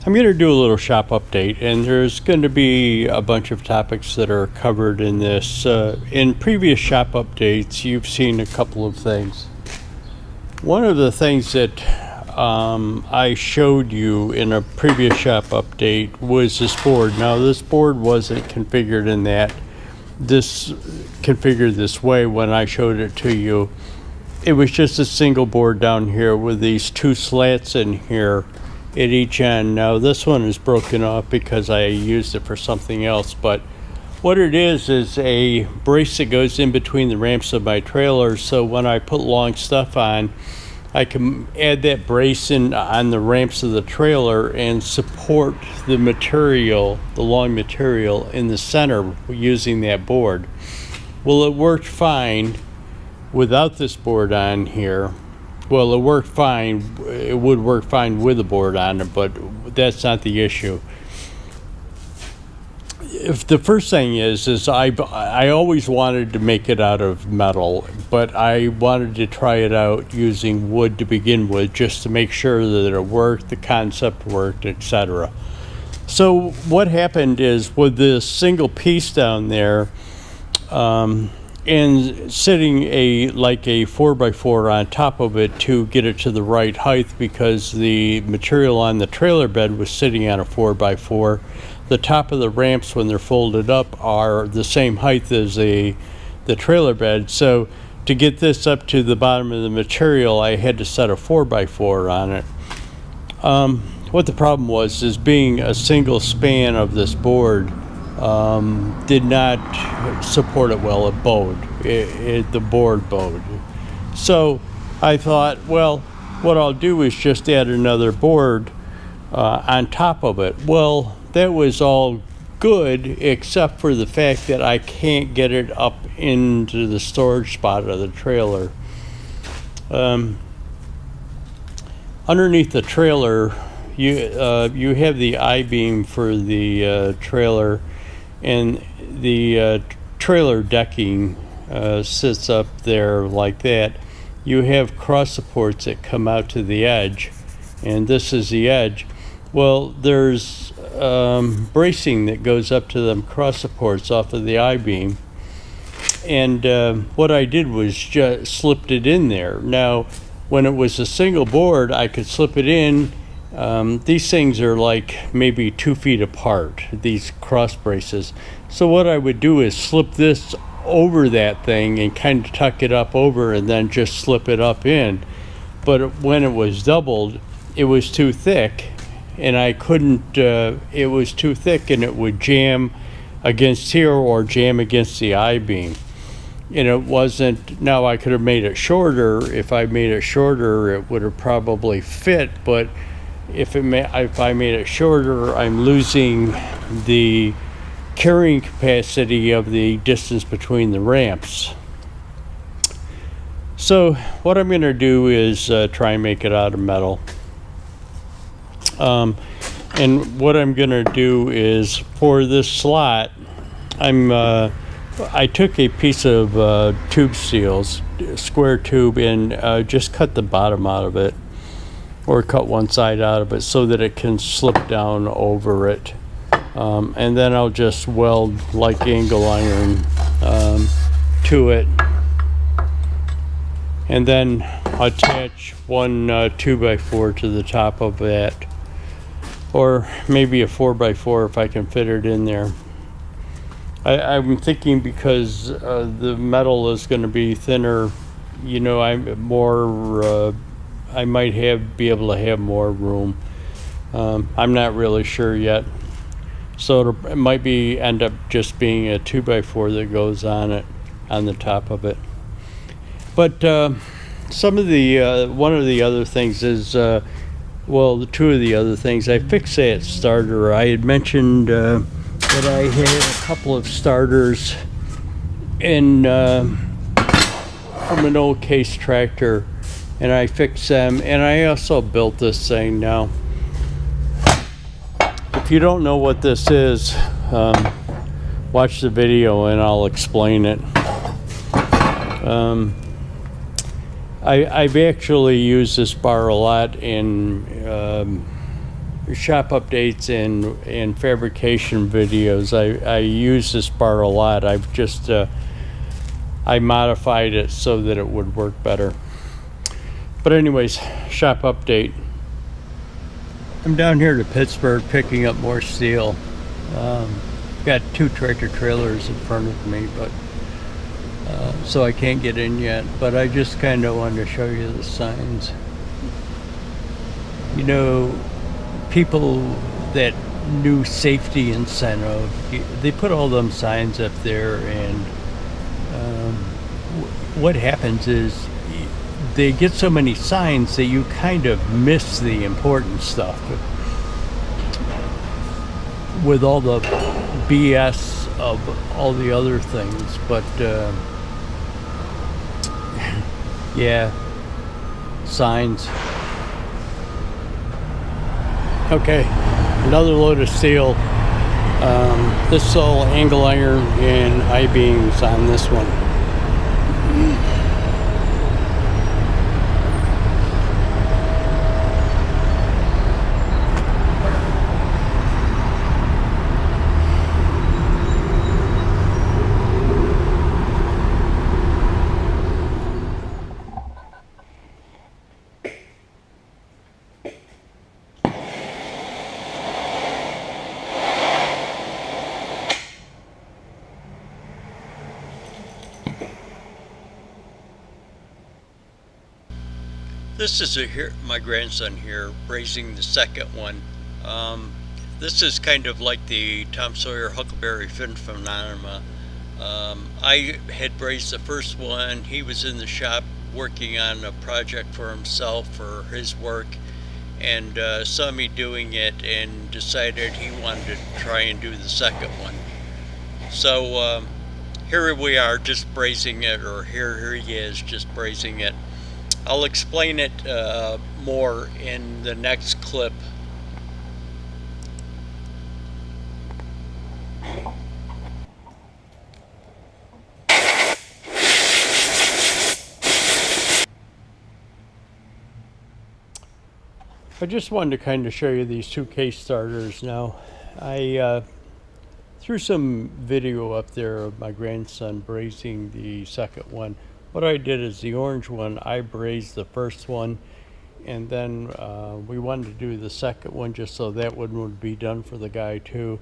I'm going to do a little shop update, and there's going to be a bunch of topics that are covered in this. In previous shop updates, you've seen a couple of things. One of the things that I showed you in a previous shop update was this board. Now, this board wasn't configured in configured this way when I showed it to you. It was just a single board down here with these two slats in here at each end. Now this one is broken off because I used it for something else, but what it is a brace that goes in between the ramps of my trailer, so when I put long stuff on, I can add that brace in on the ramps of the trailer and support the material, the long material in the center using that board. Well, it worked fine without this board on here. Well, it worked fine. It would work fine with the board on it, but that's not the issue. If the first thing is I always wanted to make it out of metal, but I wanted to try it out using wood to begin with, just to make sure that it worked, the concept worked, etc. So what happened is with this single piece down there, and sitting like a 4x4 on top of it to get it to the right height, because the material on the trailer bed was sitting on a 4x4. The top of the ramps, when they're folded up, are the same height as the trailer bed. So to get this up to the bottom of the material, I had to set a 4x4 on it. What the problem was is being a single span of this board did not support it well. It bowed. The board bowed. So I thought, well, what I'll do is just add another board on top of it. Well, that was all good, except for the fact that I can't get it up into the storage spot of the trailer. Underneath the trailer, you have the I-beam for the trailer, and the trailer decking sits up there like that. You have cross supports that come out to the edge, and this is the edge. Well, there's bracing that goes up to them cross supports off of the I-beam, and what I did was just slipped it in there. Now, when it was a single board, I could slip it in. These things are like maybe 2 feet apart, these cross braces. So what I would do is slip this over that thing and kind of tuck it up over, and then just slip it up in. But when it was doubled, it was too thick, and I couldn't, it was too thick, and it would jam against here or jam against the I-beam. And it wasn't, now I could have made it shorter. If I made it shorter, it would have probably fit, but if I made it shorter, I'm losing the carrying capacity of the distance between the ramps. So what I'm going to do is try and make it out of metal. And what I'm going to do is, for this slot, I took a piece of tube seals, square tube, and just cut the bottom out of it, or cut one side out of it so that it can slip down over it. And then I'll just weld like angle iron to it, and then attach one 2x4 to the top of that, or maybe a 4x4 if I can fit it in there. I'm thinking because the metal is going to be thinner, you know, I might be able to have more room. I'm not really sure yet. So it might end up just being a 2x4 that goes on it, on the top of it. But one of the other things is, well, two of the other things, I fixed that starter. I had mentioned that I had a couple of starters from an old Case tractor, and I fixed them, and I also built this thing. Now, if you don't know what this is, watch the video and I'll explain it. I've actually used this bar a lot in shop updates and fabrication videos, I use this bar a lot. I've just I modified it so that it would work better. But anyways, shop update. I'm down here to Pittsburgh picking up more steel. Got 2 tractor trailers in front of me, but so I can't get in yet. But I just kind of wanted to show you the signs. You know, people that new safety incentive, they put all them signs up there, and what happens is they get so many signs that you kind of miss the important stuff with all the BS of all the other things. But yeah, signs. Okay, another load of steel. This is all angle iron and I-beams on this one. This is my grandson here brazing the second one. This is kind of like the Tom Sawyer Huckleberry Finn phenomenon. I had brazed the first one. He was in the shop working on a project for himself for his work, and saw me doing it and decided he wanted to try and do the second one. So here we are just brazing it, or here he is just brazing it. I'll explain it more in the next clip. I just wanted to kind of show you these 2 case starters now. I threw some video up there of my grandson brazing the second one. What I did is the orange one, I brazed the first one, and then we wanted to do the second one just so that one would be done for the guy too.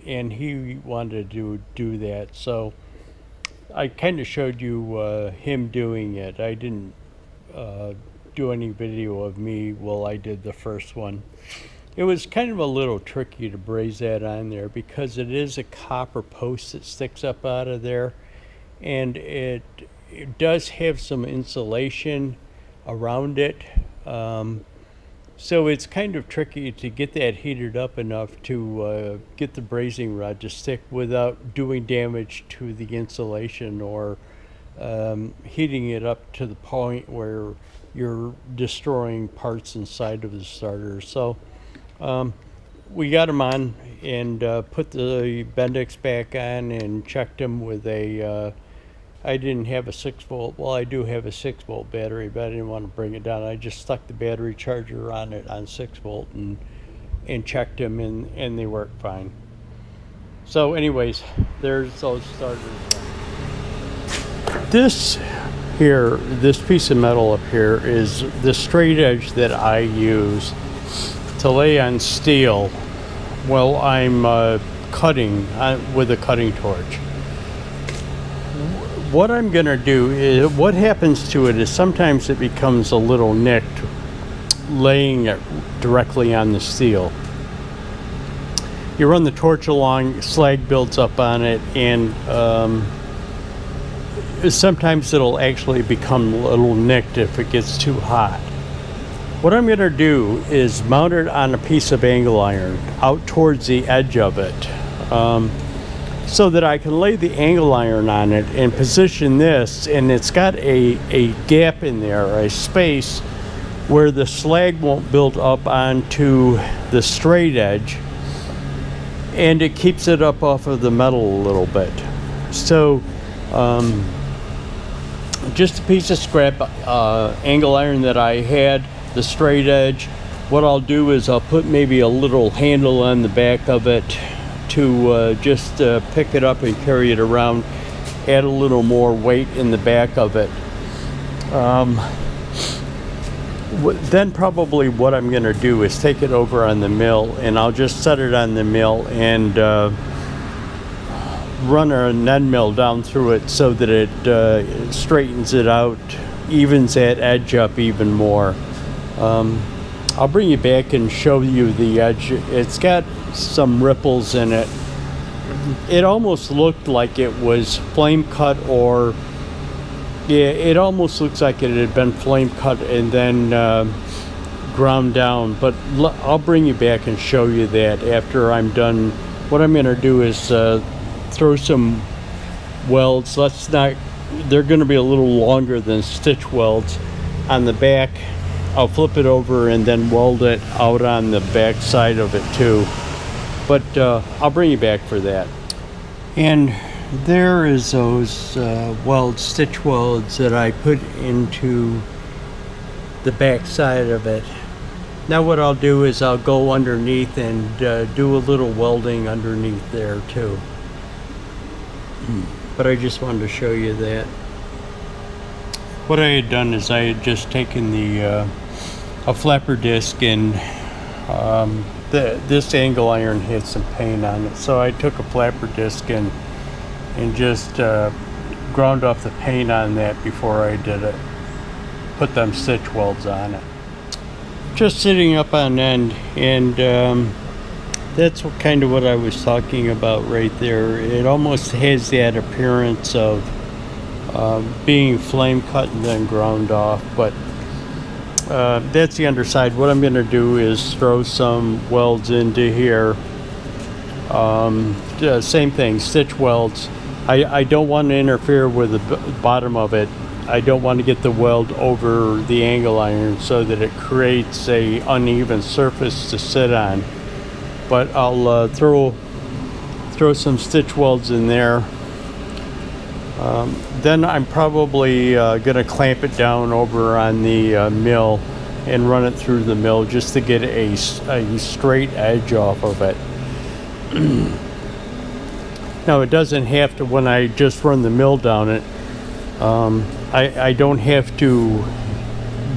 And he wanted to do that, so I kind of showed you him doing it. I didn't do any video of me while I did the first one. It was kind of a little tricky to braze that on there because it is a copper post that sticks up out of there, and it does have some insulation around it, so it's kind of tricky to get that heated up enough to get the brazing rod to stick without doing damage to the insulation or heating it up to the point where you're destroying parts inside of the starter. So we got them on and put the Bendix back on and checked them with a I didn't have a 6-volt. Well, I do have a 6-volt battery, but I didn't want to bring it down. I just stuck the battery charger on it on 6-volt and checked them, and they work fine. So anyways, there's those starters. This here, this piece of metal up here is the straight edge that I use to lay on steel while I'm cutting with a cutting torch. What I'm going to do is, what happens to it is sometimes it becomes a little nicked laying it directly on the steel. You run the torch along, slag builds up on it, and sometimes it'll actually become a little nicked if it gets too hot. What I'm going to do is mount it on a piece of angle iron out towards the edge of it, so that I can lay the angle iron on it and position this, and it's got a gap in there, a space where the slag won't build up onto the straight edge, and it keeps it up off of the metal a little bit. So just a piece of scrap angle iron that I had, the straight edge, what I'll do is I'll put maybe a little handle on the back of it to just pick it up and carry it around, add a little more weight in the back of it. Then probably what I'm going to do is take it over on the mill, and I'll just set it on the mill and run an end mill down through it so that it straightens it out, evens that edge up even more. I'll bring you back and show you the edge. It's got some ripples in it. It almost looked like it was flame cut, or yeah, it almost looks like it had been flame cut and then ground down, but I'll bring you back and show you that after I'm done. What I'm going to do is throw some welds. They're going to be a little longer than stitch welds on the back. I'll flip it over and then weld it out on the back side of it too. But I'll bring you back for that. And there is those stitch welds that I put into the back side of it. Now what I'll do is I'll go underneath and do a little welding underneath there too. But I just wanted to show you that. What I had done is I had just taken a flapper disc, and this angle iron had some paint on it, so I took a flapper disc and just ground off the paint on that before I did it. Put them stitch welds on it. Just sitting up on end, and that's kind of what I was talking about right there. It almost has that appearance of being flame cut and then ground off, but that's the underside. What I'm going to do is throw some welds into here. Same thing, stitch welds. I don't want to interfere with the bottom of it. I don't want to get the weld over the angle iron so that it creates a uneven surface to sit on. But I'll throw some stitch welds in there. Then I'm probably going to clamp it down over on the mill and run it through the mill just to get a straight edge off of it. Now it doesn't have to, when I just run the mill down it, I don't have to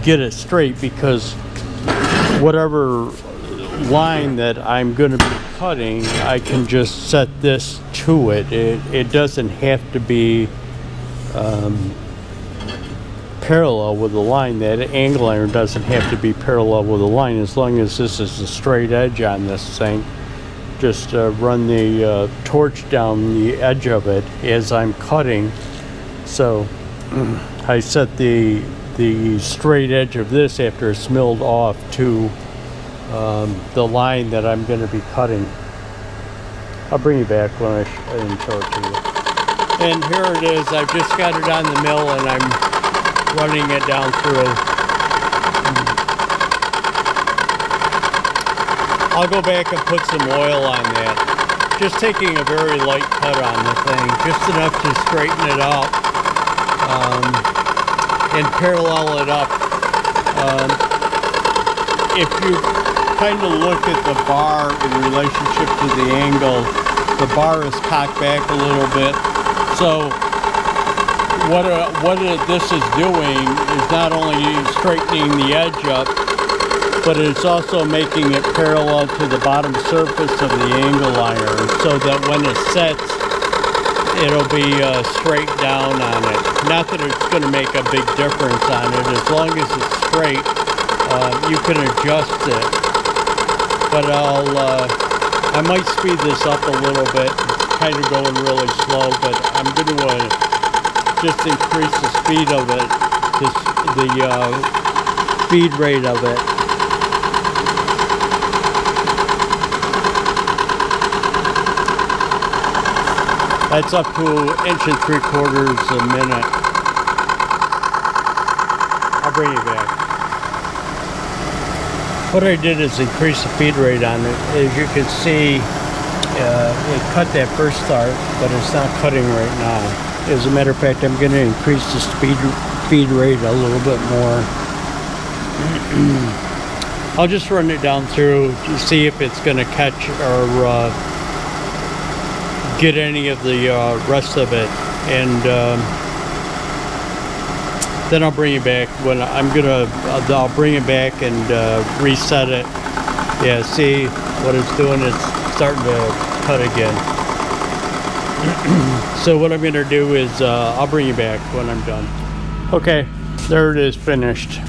get it straight, because whatever line that I'm going to be cutting, I can just set this to it. It doesn't have to be parallel with the line. That angle iron doesn't have to be parallel with the line. As long as this is a straight edge on this thing, just run the torch down the edge of it as I'm cutting. So I set the straight edge of this after it's milled off to the line that I'm going to be cutting. I'll bring you back when I show it to you. And here it is. I've just got it on the mill and I'm running it down through. I'll go back and put some oil on that. Just taking a very light cut on the thing, just enough to straighten it out and parallel it up. If you kind of look at the bar in relationship to the angle, the bar is cocked back a little bit. So what this is doing is not only straightening the edge up, but it's also making it parallel to the bottom surface of the angle iron, so that when it sets, it'll be straight down on it. Not that it's going to make a big difference on it. As long as it's straight, you can adjust it. But I might speed this up a little bit, kind of going really slow, but I'm going to just increase the speed of it, the feed rate of it. That's up to 1 3/4 inches a minute. I'll bring you back. What I did is increase the feed rate on it. As you can see, it cut that first start, but it's not cutting right now. As a matter of fact, I'm going to increase the feed rate a little bit more. I'll just run it down through to see if it's going to catch or get any of the rest of it, and then I'll bring it back when I'll bring it back and reset it. Yeah, see what it's doing? It's starting to cut again. So what I'm going to do is I'll bring it back when I'm done. Okay, there it is, finished.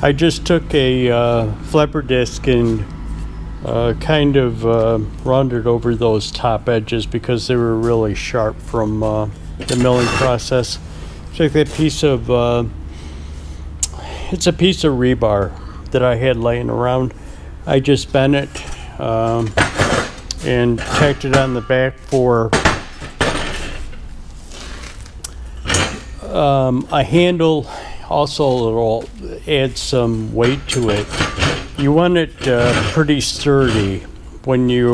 I just took a flipper disc and kind of rounded over those top edges because they were really sharp from the milling process. Took that piece of it's a piece of rebar that I had laying around. I just bent it and tacked it on the back for a handle. Also, it'll add some weight to it. You want it pretty sturdy. When you,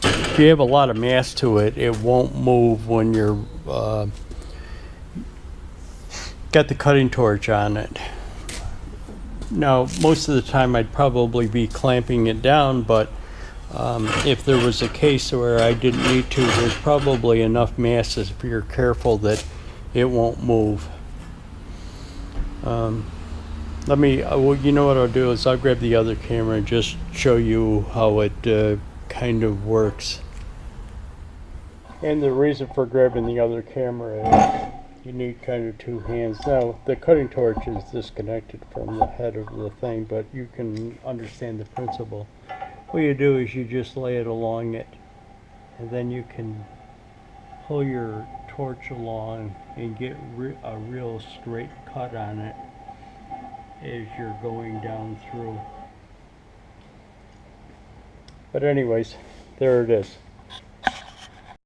if you have a lot of mass to it, it won't move when you're got the cutting torch on it. Now, most of the time I'd probably be clamping it down, but if there was a case where I didn't need to, there's probably enough mass, if you're careful, that it won't move. Let me, well, you know what I'll do is I'll grab the other camera and just show you how it kind of works. And the reason for grabbing the other camera is you need kind of two hands. Now, the cutting torch is disconnected from the head of the thing, but you can understand the principle. What you do is you just lay it along it, and then you can pull your torch along and get a real straight cut on it as you're going down through. But anyways, there it is.